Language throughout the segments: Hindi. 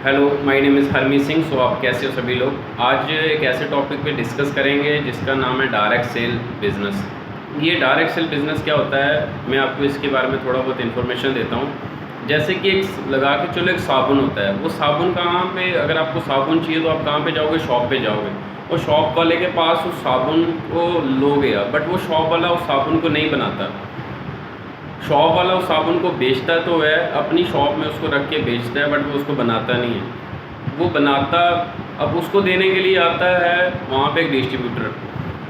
Hello, my name is Harmeet Singh. So आप कैसे हो सभी लोग। आज एक ऐसे टॉपिक पे डिस्कस करेंगे जिसका नाम है डायरेक्ट सेल बिज़नेस। ये डायरेक्ट सेल बिज़नेस क्या होता है, मैं आपको इसके बारे में थोड़ा बहुत इन्फॉर्मेशन देता हूँ। जैसे कि एक लगा के चलो, एक साबुन होता है। वो साबुन कहाँ पे, अगर आपको साबुन चाहिए तो आप कहाँ पे जाओगे, शॉप पे जाओगे। और शॉप वाले के पास उस साबुन को लोगे आप, बट वो शॉप वाला उस साबुन को नहीं बनाता। शॉप वाला उस साबुन को बेचता तो है, अपनी शॉप में उसको रख के बेचता है, बट वो उसको बनाता नहीं है। वो बनाता, अब उसको देने के लिए आता है वहाँ पे एक डिस्ट्रीब्यूटर।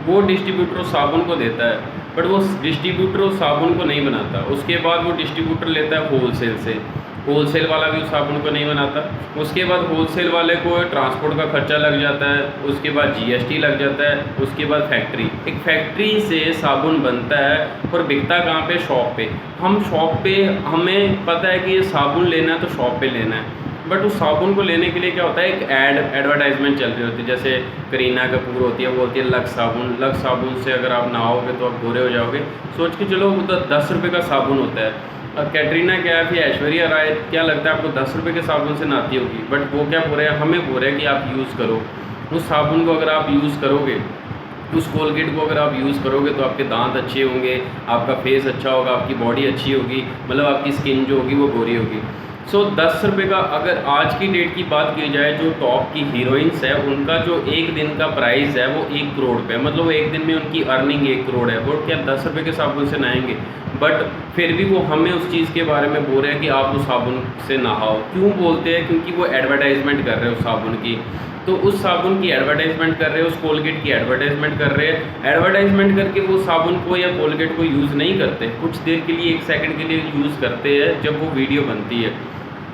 वो डिस्ट्रीब्यूटर उस साबुन को देता है, बट वो डिस्ट्रीब्यूटर उस साबुन को नहीं बनाता। उसके बाद वो डिस्ट्रीब्यूटर लेता है होलसेल से। होलसेल वाला भी उस साबुन को नहीं बनाता। उसके बाद होलसेल वाले को ट्रांसपोर्ट का खर्चा लग जाता है, उसके बाद जीएसटी लग जाता है, उसके बाद फैक्ट्री, एक फैक्ट्री से साबुन बनता है और बिकता कहाँ पे, शॉप पे। हम शॉप पे, हमें पता है कि ये साबुन लेना है तो शॉप पे लेना है, बट उस साबुन को लेने के लिए क्या होता है, एक एडवर्टाइजमेंट चल रही होती है। जैसे करीना कपूर होती है, वो बोलती है लक्स साबुन से अगर आप नहाओगे तो आप गोरे हो जाओगे। सोच के चलो, वो तो 10 रुपये का साबुन होता है। अब कैटरीना कैफ या ऐश्वर्या राय, क्या लगता है आपको 10 रुपये के साबुन से नहाती होगी, बट वो क्या बोल रहे हैं, हमें बोल रहे हैं कि आप यूज़ करो उस साबुन को। अगर आप यूज़ करोगे उस कोलगेट को, अगर आप यूज़ करोगे तो आपके दांत अच्छे होंगे, आपका फेस अच्छा होगा, आपकी बॉडी अच्छी होगी, मतलब आपकी स्किन जो होगी वो गोरी होगी। सो 10 रुपये का, अगर आज की डेट की बात की जाए, जो टॉप की हीरोइंस है उनका जो एक दिन का प्राइस है वो 1 करोड़ पे, मतलब वो एक दिन में उनकी अर्निंग 1 करोड़ है। वो क्या 10 रुपये के साबुन से नहाएंगे, बट फिर भी वो हमें उस चीज़ के बारे में बोल रहे हैं कि आप उस साबुन से नहाओ। क्यों बोलते हैं, क्योंकि वो एडवर्टाइजमेंट कर रहे हैं उस साबुन की। तो उस साबुन की एडवर्टाइजमेंट कर रहे हैं, उस कोलगेट की एडवर्टाइजमेंट कर रहे हैं। एडवर्टाइजमेंट करके वो साबुन को या कोलगेट को यूज़ नहीं करते, कुछ देर के लिए, 1 सेकंड के लिए यूज़ करते हैं जब वो वीडियो बनती है।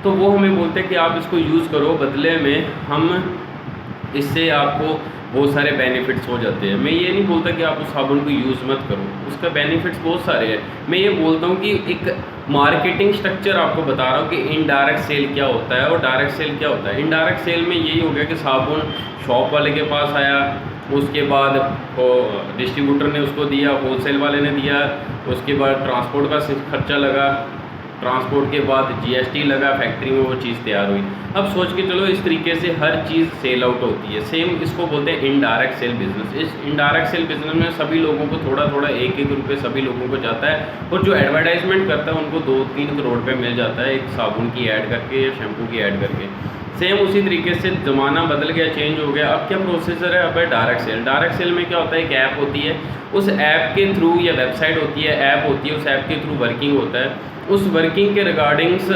तो वो हमें बोलते हैं कि आप इसको यूज़ करो, बदले में हम इससे आपको बहुत सारे बेनिफिट्स हो जाते हैं। मैं ये नहीं बोलता कि आप उस साबुन को यूज़ मत करो, उसका बेनिफिट्स बहुत सारे हैं। मैं ये बोलता हूँ कि एक मार्केटिंग स्ट्रक्चर आपको बता रहा हूँ कि इनडायरेक्ट सेल क्या होता है और डायरेक्ट सेल क्या होता है। इनडायरेक्ट सेल में यही हो गया कि साबुन शॉप वाले के पास आया, उसके बाद डिस्ट्रीब्यूटर ने उसको दिया, होलसेल वाले ने दिया, उसके बाद ट्रांसपोर्ट का खर्चा लगा, ट्रांसपोर्ट के बाद जीएसटी लगा, फैक्ट्री में वो चीज़ तैयार हुई। अब सोच के चलो, इस तरीके से हर चीज़ सेल आउट होती है। सेम इसको बोलते हैं इनडायरेक्ट सेल बिजनेस। इस इनडायरेक्ट सेल बिजनेस में सभी लोगों को थोड़ा थोड़ा 1-1 रुपये सभी लोगों को जाता है, और जो एडवर्टाइजमेंट करता है उनको 2-3 करोड़ रुपये मिल जाता है, एक साबुन की ऐड करके या शैम्पू की ऐड करके। सेम उसी तरीके से ज़माना बदल गया, चेंज हो गया। अब क्या प्रोसीजर है, अब है डायरेक्ट सेल। डायरेक्ट सेल में क्या होता है, एक ऐप होती है, उस ऐप के थ्रू, या वेबसाइट होती है, ऐप होती है, उस ऐप के थ्रू वर्किंग होता है। उस वर्किंग के रिगार्डिंग्स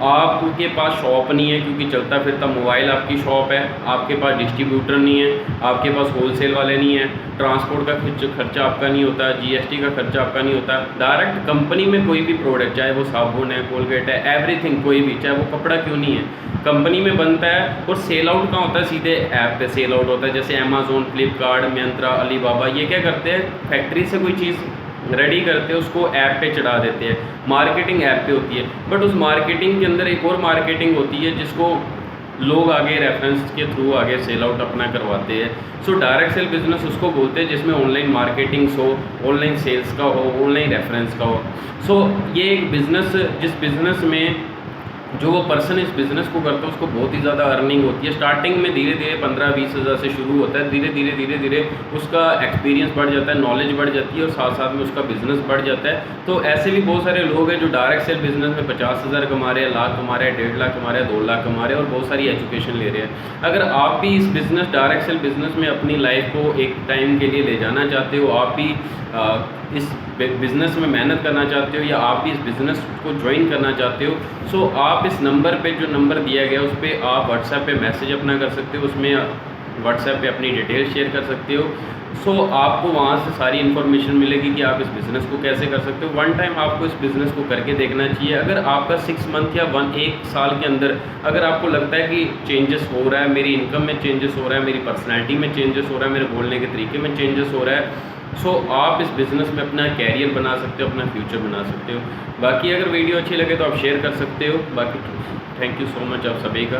आपके पास शॉप नहीं है, क्योंकि चलता फिरता मोबाइल आपकी शॉप है, आपके पास डिस्ट्रीब्यूटर नहीं है, आपके पास होलसेल वाले नहीं है, ट्रांसपोर्ट का खर्चा आपका नहीं होता, जीएसटी का खर्चा आपका नहीं होता। डायरेक्ट कंपनी में कोई भी प्रोडक्ट, चाहे वो साबुन है, कोलगेट है, एवरीथिंग, कोई भी, चाहे वो कपड़ा क्यों नहीं है, कंपनी में बनता है। और सेल आउट कहाँ होता है, सीधे ऐप पे सेल आउट होता है। जैसे अमेज़ोन, फ्लिपकार्ट, मिंत्रा, अलीबाबा, ये क्या करते हैं, फैक्ट्री से कोई चीज़ रेडी करते हैं, उसको ऐप पे चढ़ा देते हैं। मार्केटिंग ऐप पे होती है, बट उस मार्केटिंग के अंदर एक और मार्केटिंग होती है जिसको लोग आगे रेफरेंस के थ्रू आगे सेल आउट अपना करवाते हैं। सो डायरेक्ट सेल बिजनेस उसको बोलते हैं जिसमें ऑनलाइन मार्केटिंग्स हो, ऑनलाइन सेल्स का हो, ऑनलाइन रेफरेंस का हो। सो ये एक बिज़नेस, जिस बिज़नेस में जो वो पर्सन इस बिज़नेस को करता है उसको बहुत ही ज़्यादा अर्निंग होती है। स्टार्टिंग में धीरे धीरे 15-20 हज़ार से शुरू होता है, धीरे धीरे उसका एक्सपीरियंस बढ़ जाता है, नॉलेज बढ़ जाती है, और साथ साथ में उसका बिज़नेस बढ़ जाता है। तो ऐसे भी बहुत सारे लोग हैं जो डायरेक्ट सेल बिज़नेस में 50 हज़ार कमा रहे हैं, लाख कमा रहे हैं, 1.5 लाख कमा रहे हैं, 2 लाख कमा रहे हैं, और बहुत सारी एजुकेशन ले रहे हैं। अगर आप भी इस बिज़नेस, डायरेक्ट सेल बिज़नेस में अपनी लाइफ को एक टाइम के लिए ले जाना चाहते हो, आप भी इस बिज़नेस में मेहनत करना चाहते हो, या आप भी इस बिज़नेस को ज्वाइन करना चाहते हो, सो आप इस नंबर पे, जो नंबर दिया गया उस पर आप व्हाट्सएप पे मैसेज अपना कर सकते हो, उसमें व्हाट्सएप पे अपनी डिटेल शेयर कर सकते हो। सो आपको वहाँ से सारी इन्फॉर्मेशन मिलेगी कि आप इस बिज़नेस को कैसे कर सकते हो। वन टाइम आपको इस बिज़नेस को करके देखना चाहिए। अगर आपका 6 मंथ या 1 साल के अंदर अगर आपको लगता है कि चेंजेस हो रहा है, मेरी इनकम में चेंजेस हो रहा है, मेरी पर्सनैलिटी में चेंजेस हो रहा है, मेरे बोलने के तरीके में चेंजेस हो रहा है, सो आप इस बिज़नेस में अपना कैरियर बना सकते हो, अपना फ्यूचर बना सकते हो। बाकी अगर वीडियो अच्छी लगे तो आप शेयर कर सकते हो। बाकी थैंक यू सो मच आप सभी का।